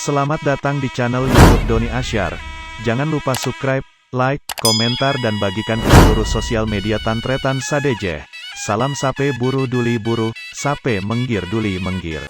Selamat datang di channel YouTube Doni Asyar. Jangan lupa subscribe, like, komentar dan bagikan ke seluruh sosial media Tantretan Sadejeh. Salam sape buru duli buru, sape menggir duli menggir.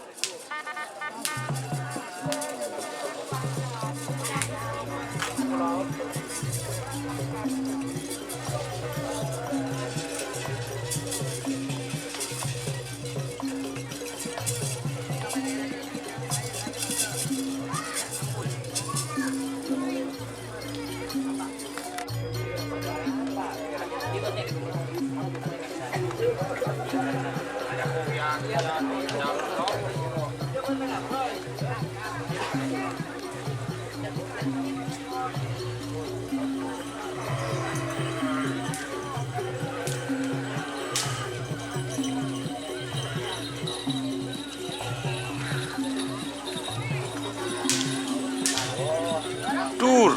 Tur.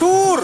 Tur.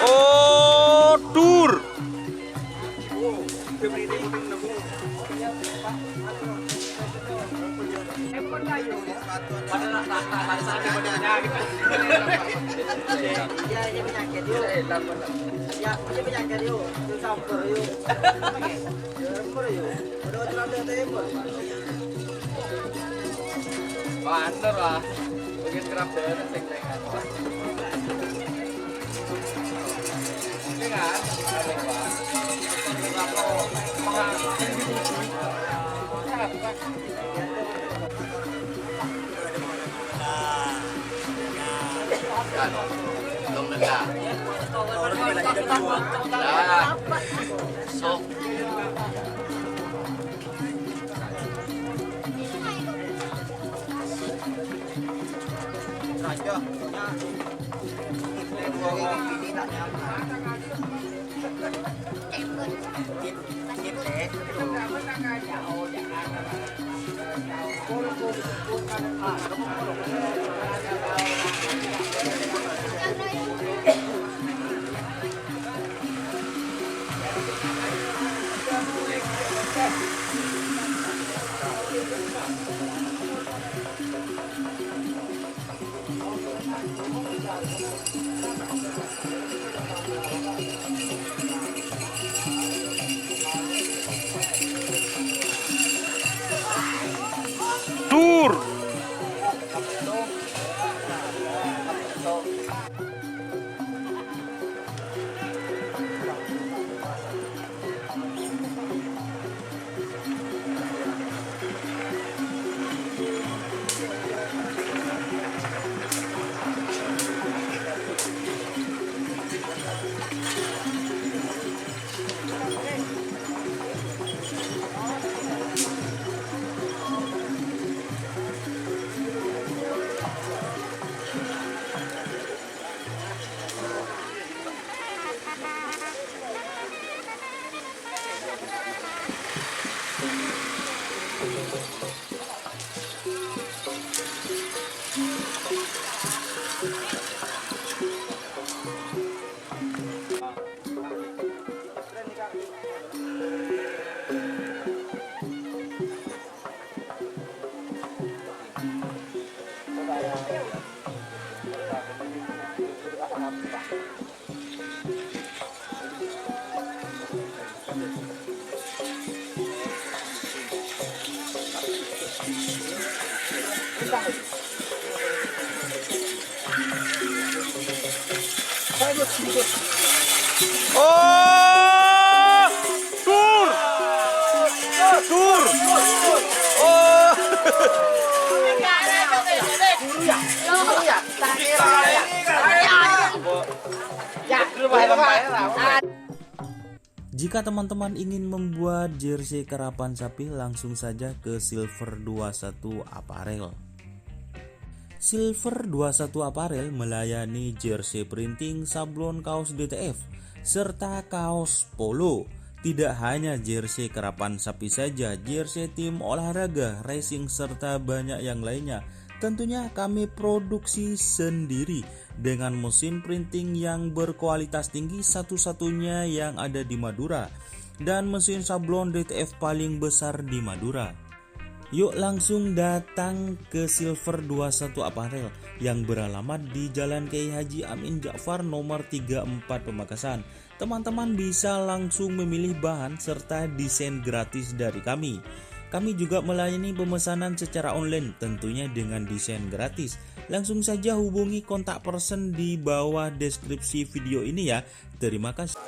Oh, tur. Banter lah, bikin kerap bener seng-sengan. Ini kan, Tur. Oh, tur, tur. Oh, Jika teman-teman ingin membuat jersey karapan sapi, langsung saja ke Silver 21 Apparel. Silver 21 Apparel melayani jersey printing, sablon kaos DTF, serta kaos polo. Tidak hanya jersey karapan sapi saja, jersey tim olahraga, racing, serta banyak yang lainnya. Tentunya kami produksi sendiri dengan mesin printing yang berkualitas tinggi, satu-satunya yang ada di Madura, dan mesin sablon DTF paling besar di Madura. Yuk langsung datang ke Silver 21 Apparel yang beralamat di Jalan Kiai Haji Amin Ja'far nomor 34 Pamekasan. Teman-teman bisa langsung memilih bahan serta desain gratis dari kami. Kami juga melayani pemesanan secara online, tentunya dengan desain gratis. Langsung saja hubungi kontak person di bawah deskripsi video ini ya. Terima kasih.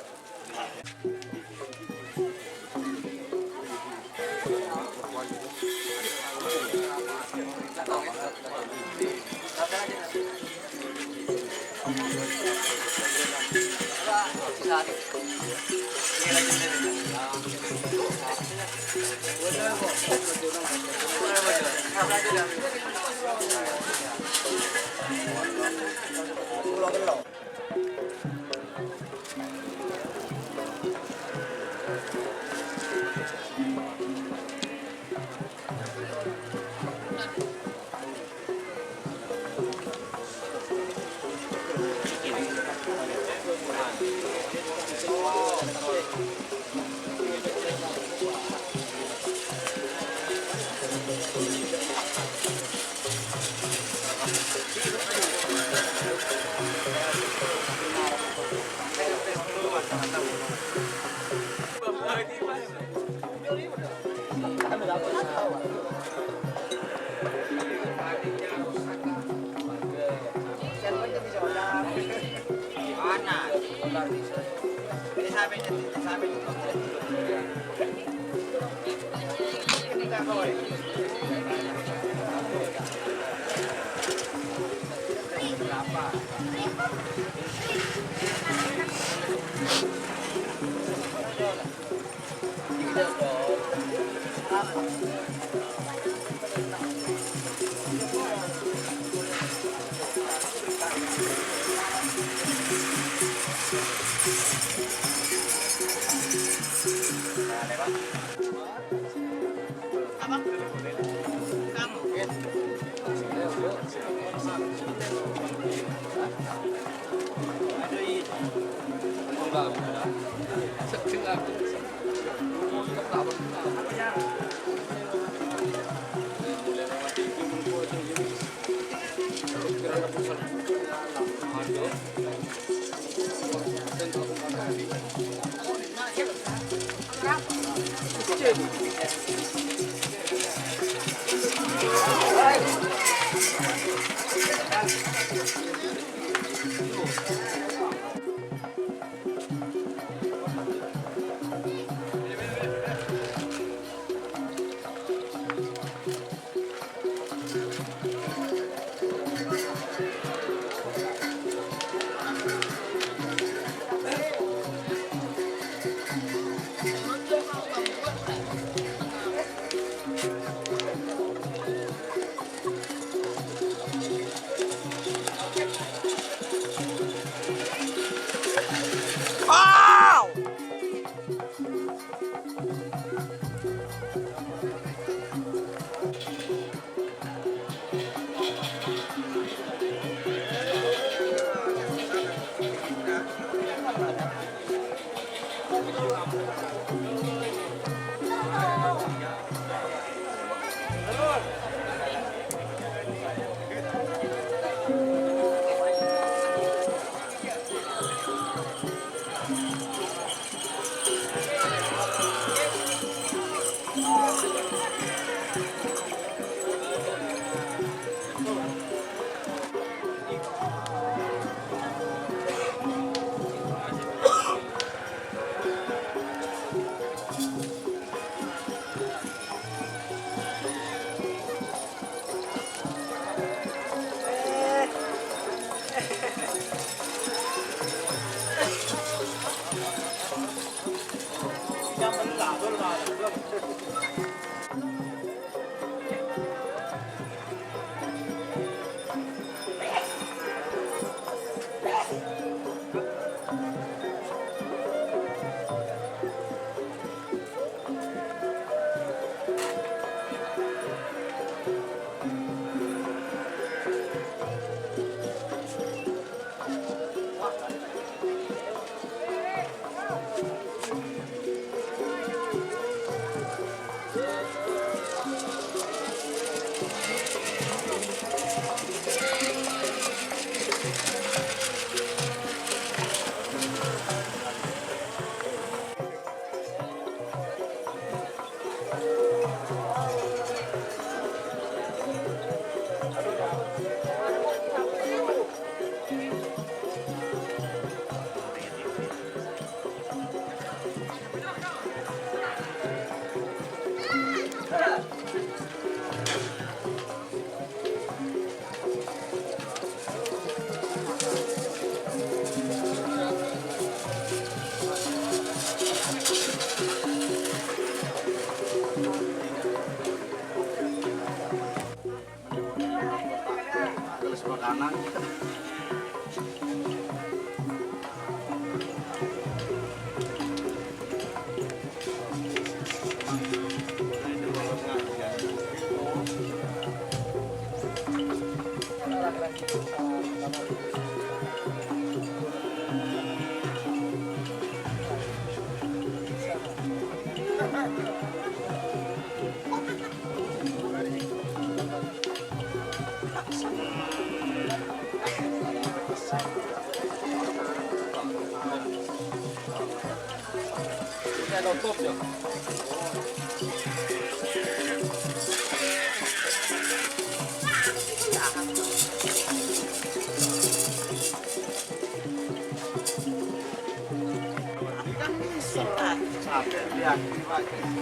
Tutup ya.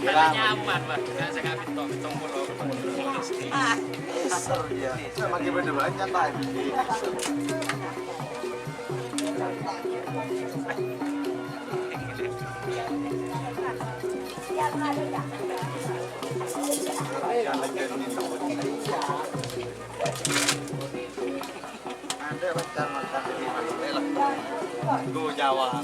Nyaman, Pak. Nggak saya tong pulau. Iya, makin bener-bener nyantai. Ada macam-macam di mana? Go Jawa.